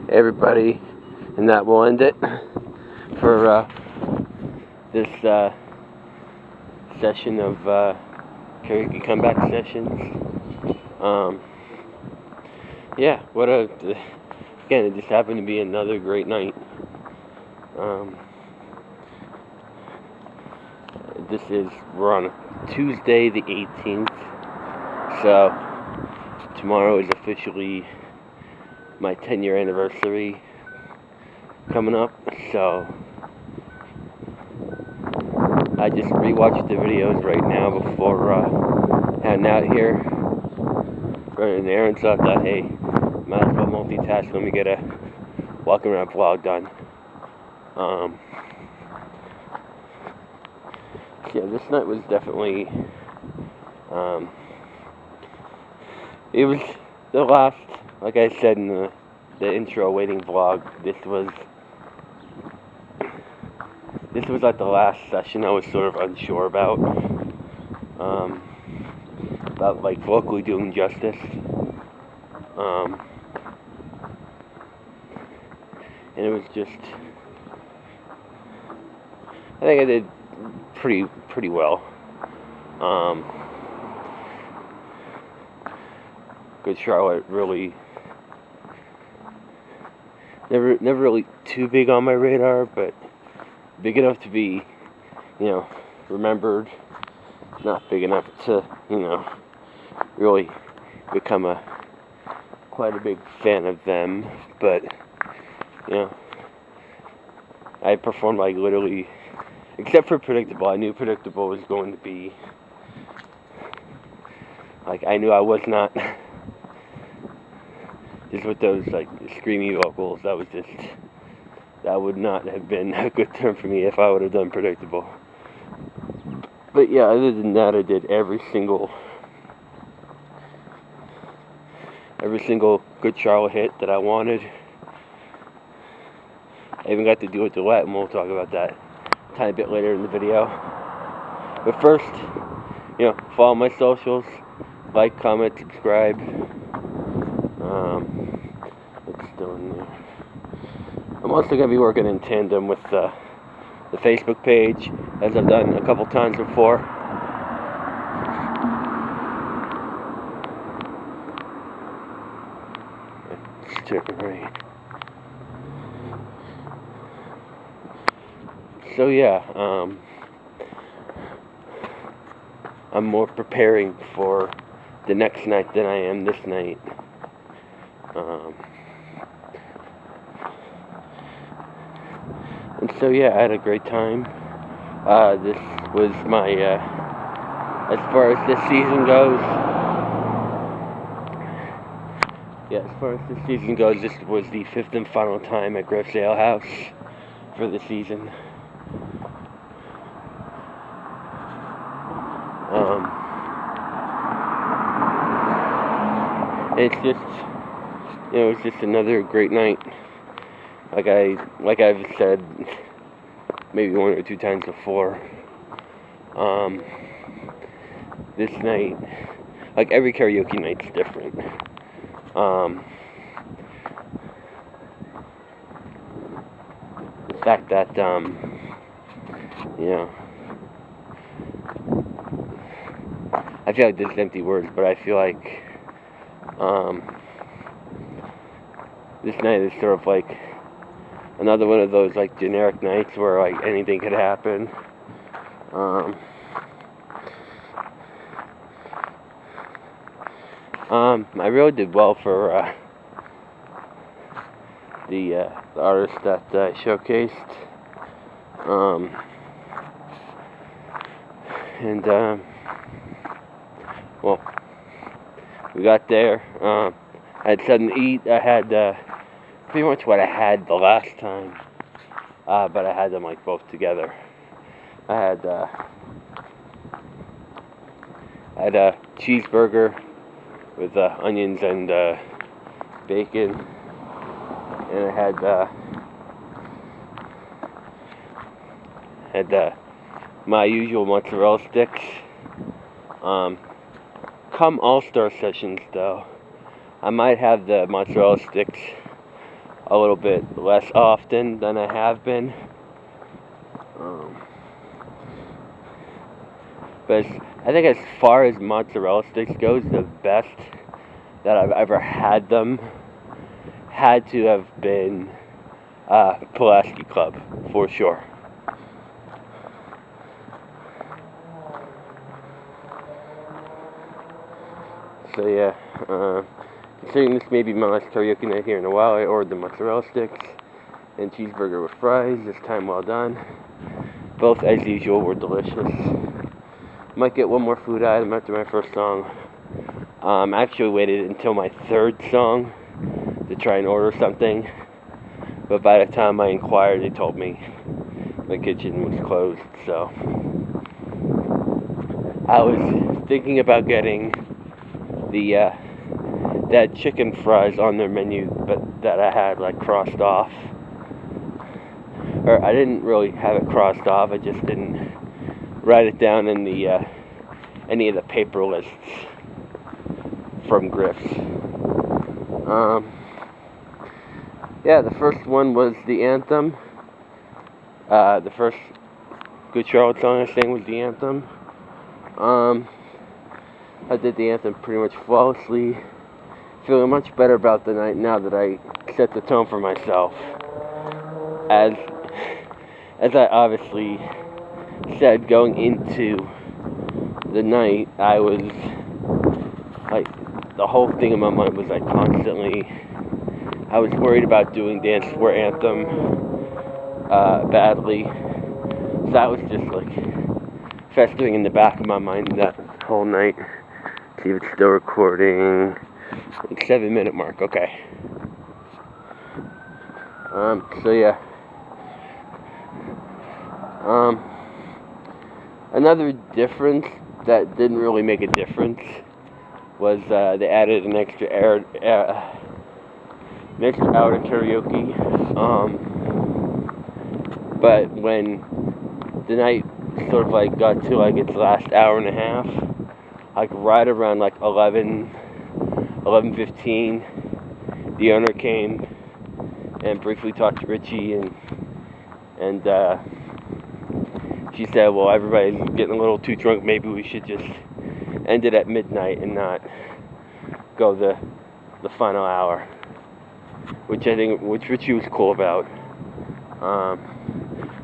everybody, and that will end it for this session of karaoke comeback sessions. Yeah, again, it just happened to be another great night. We're on Tuesday the 18th, so tomorrow is officially my 10-year anniversary coming up, so I just rewatched the videos right now before heading out here, running an errand, so I thought, hey, might as well multitask, let me get a walking around vlog done. Yeah, this night was definitely, it was the last, like I said in the intro waiting vlog, this was like the last session I was sort of unsure about like vocally doing justice. And it was just, I think I did pretty well. Good Charlotte, really never really too big on my radar, but big enough to be, remembered. Not big enough to, really become quite a big fan of them, but I performed like literally, except for Predictable. I knew Predictable was going to be, like, I knew I was not just with those like screamy vocals. That would not have been a good term for me if I would have done Predictable. But yeah, other than that, I did every single Good Charlotte hit that I wanted. I even got to do a duet, and we'll talk about that a tiny bit later in the video. But first, follow my socials, like, comment, subscribe. It's still in there. I'm also going to be working in tandem with the Facebook page, as I've done a couple times before. It's turning rain. So yeah, I'm more preparing for the next night than I am this night. And so yeah, I had a great time. This was my, as far as this season goes, this was the 5th and final time at Griff's Ale House for the season. It's just, it was just another great night. Like I've said maybe 1 or 2 times before, this night, like every karaoke night's different. The fact that, I feel like this is empty words, but I feel like, this night is sort of like another one of those like generic nights where like anything could happen. I really did well for the artist that I showcased. Well, we got there. I had something to eat. I had pretty much what I had the last time, but I had them like both together. I had a cheeseburger with onions and bacon, and I had my usual mozzarella sticks. Come All-Star sessions, though, I might have the mozzarella sticks a little bit less often than I have been. But I think as far as mozzarella sticks goes, the best that I've ever had them had to have been Pulaski Club, for sure. So yeah, considering this may be my last karaoke night here in a while, I ordered the mozzarella sticks and cheeseburger with fries, this time well done. Both, as usual, were delicious. Might get one more food item after my first song. I actually waited until my third song to try and order something, but by the time I inquired, they told me my kitchen was closed, so I was thinking about getting the that chicken fries on their menu, but that I had like crossed off, or I didn't really have it crossed off, I just didn't write it down in the any of the paper lists from Griff's. Yeah, the first one was the anthem. The first Good Charlotte song I sang was the anthem. I did the anthem pretty much flawlessly. Feeling much better about the night now that I set the tone for myself. As I obviously said going into the night, I was like, the whole thing in my mind was like constantly, I was worried about doing Dance War Anthem badly. So that was just like festering in the back of my mind that whole night. See if it's still recording. Like 7-minute mark, okay. So yeah. Another difference that didn't really make a difference was they added an extra hour to karaoke. But when the night sort of like got to like its last hour and a half, like right around like 11:15, the owner came and briefly talked to Richie, and she said, well, everybody's getting a little too drunk, maybe we should just end it at midnight and not go the final hour, which Richie was cool about.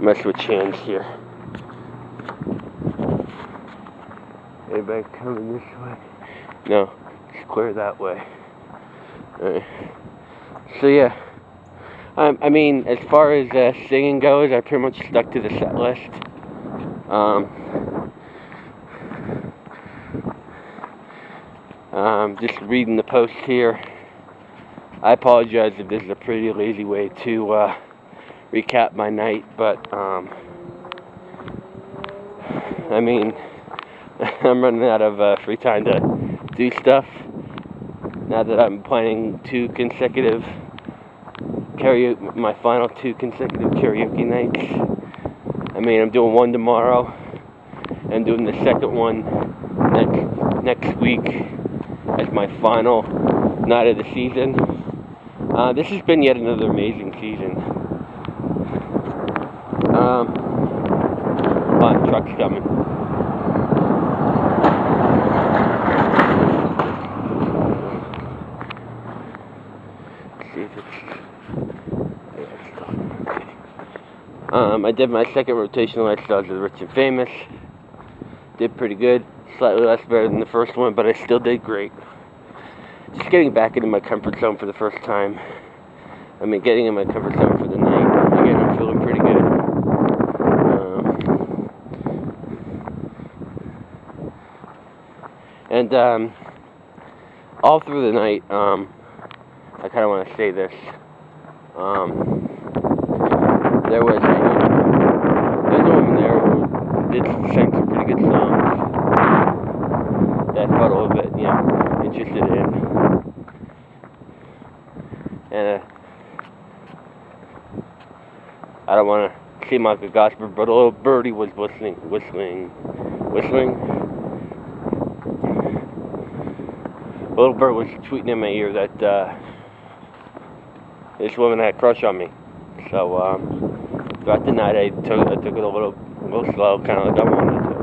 Mess with change here. Anybody coming this way? No, it's clear that way. So yeah, I mean, as far as singing goes, I pretty much stuck to the set list. Just reading the post here. I apologize if this is a pretty lazy way to recap my night, but I mean, I'm running out of free time to do stuff now that I'm planning my final 2 consecutive karaoke nights. I mean, I'm doing one tomorrow and doing the second one next week as my final night of the season. This has been yet another amazing season. Truck's coming. Let's see if it's I did my second rotational lifestyles with Rich and Famous. Did pretty good. Slightly less better than the first one, but I still did great. Just getting back into my comfort zone for the first time. I mean, getting in my comfort zone for the night. Again, I'm feeling pretty good. And all through the night, I kind of want to say this. There was a woman there who sang some pretty good songs that I felt a little bit, interested in. And I don't want to seem like a gossiper, but a little birdie was whistling. A little bird was tweeting in my ear that this woman had a crush on me. So throughout the night, I took it a little slow, kind of like I wanted to.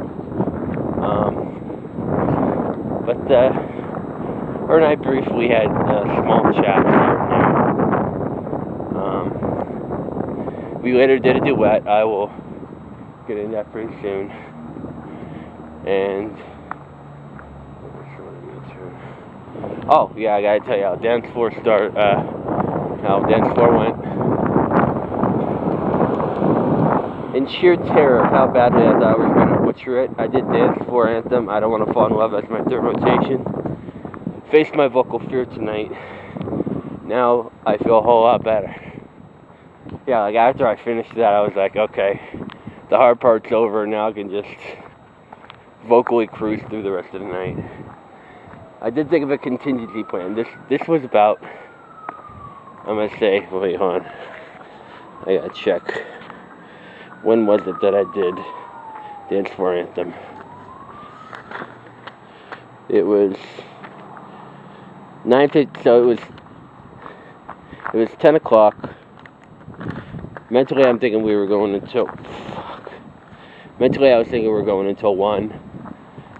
But her and I briefly had small chats here and there. We later did a duet. I will get into that pretty soon. And oh yeah, I gotta tell you how dance floor went. In sheer terror of how badly I thought I was gonna butcher it, I did dance floor anthem. I Don't Want to Fall in Love as my third rotation. Faced my vocal fear tonight. Now I feel a whole lot better. Yeah, like after I finished that, I was like, okay, the hard part's over. Now I can just vocally cruise through the rest of the night. I did think of a contingency plan. This was about, I'm gonna say, wait, hold on. I gotta check. When was it that I did dance floor anthem? It was 9:50, so it was 10 o'clock. Mentally, I'm thinking we were going until, Mentally, I was thinking we were going until 1.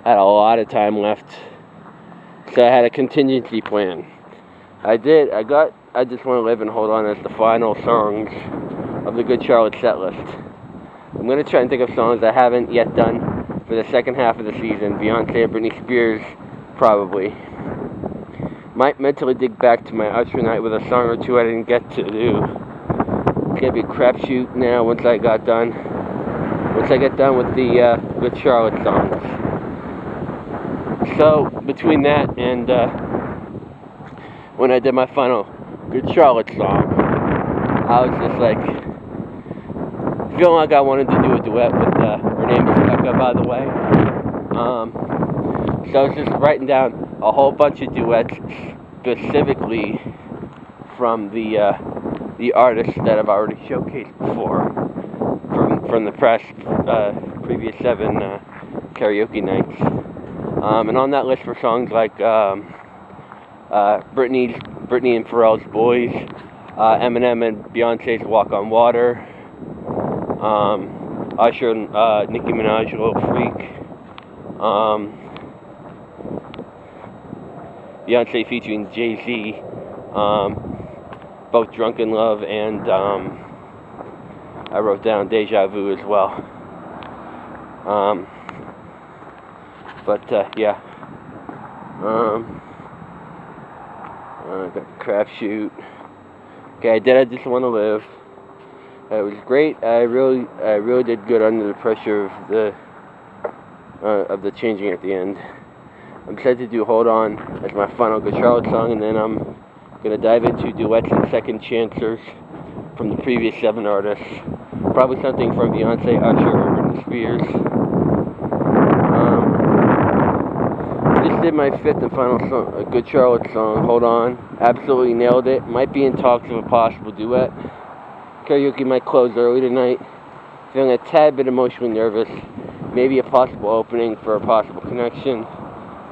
I had a lot of time left. So I had a contingency plan. I Just Want to Live and Hold On as the final songs of the Good Charlotte set list. I'm going to try and think of songs I haven't yet done for the second half of the season. Beyonce and Britney Spears, probably. Might mentally dig back to my Usher night with a song or two I didn't get to do. It's going to be a crapshoot now once I get done with the Good Charlotte songs. So, between that and when I did my final Good Charlotte song, I was just like, feeling like I wanted to do a duet with, her name is Becca, by the way. So I was just writing down a whole bunch of duets, specifically from the artists that I've already showcased before, from the previous 7 karaoke nights. And on that list were songs like Britney and Pharrell's Boys, Eminem and Beyonce's Walk on Water, Usher and Nicki Minaj, Little Freak, Beyonce featuring Jay-Z, both Drunk in Love and I wrote down Deja Vu as well. Yeah. Got the crapshoot. Okay, I Just Want to Live. It was great. I really did good under the pressure of the changing at the end. I'm excited to do Hold On as my final Good Charlotte song, and then I'm gonna dive into duets and second chancers from the previous 7 artists. Probably something from Beyonce, Usher, or Britney Spears. Just did my 5th and final song, a Good Charlotte song, Hold On. Absolutely nailed it. Might be in talks of a possible duet. Karaoke might close early tonight. Feeling a tad bit emotionally nervous. Maybe a possible opening for a possible connection.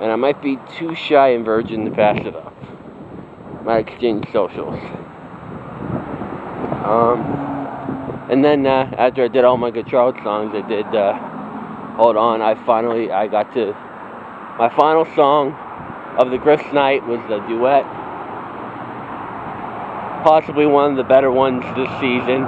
And I might be too shy and virgin to pass it up. Might exchange socials. And then after I did all my Good Charlotte songs, I did Hold On. I got to my final song of the Griff's night was a duet. Possibly one of the better ones this season.